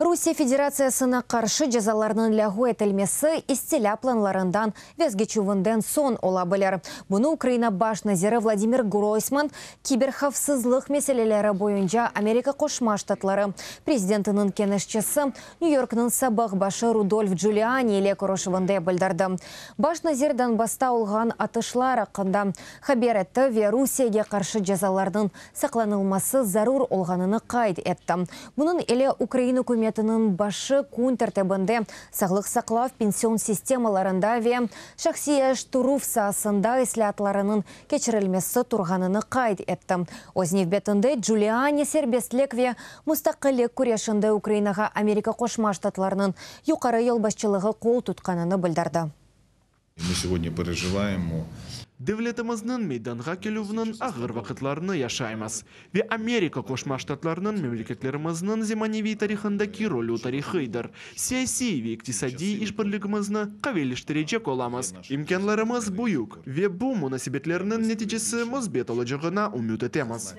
Русия Федерациясына қаршы жазаларының ләғу етілмесі истеля планларындан везгечувынден сон ола білер. Бұны Украина баш назиры Владимир Гройсман киберхавсызлық мәселелері бойынша Америка Қошма Штатлары президентінің кенішчесі Нью-Йоркның сабақ башы Рудольф Джулиани еле көрошывынды білдірді. Баш назирдан баста олған атышлар ақында хабер етті ве Русияге қаршы жазалардың сақланылмасы зарур олғаныны қайд етті. Бұның еле Украина көметінің башы күн тәртібінде сағлық сақлав пенсион системаларында ве шақсия штуруф саасында ислатларының кечірілмесі тұрғаныны қайд етті. Ознев бетінде Джулиани сербестлік ве мұстақылық күрешінде Украинаға Америка Қошма Штатларының юқары елбасшылығы қол тұтқаныны білдірді. Мы сегодня переживаем. Devletimizning meydanға keluvinin ağır vaqtlarını yaşaymiz ve Amerika Qoşma Ştatlarının memleketlerimizning zamonaviy tarixindagi roli tarixidir. Siyosiy ve iqtisodiy ishbirligimizni qavillashtirajak olamiz. Imkonlarimiz buyuk ve bu munosabatlarning natijasi musbat olajag'ini umid etamiz.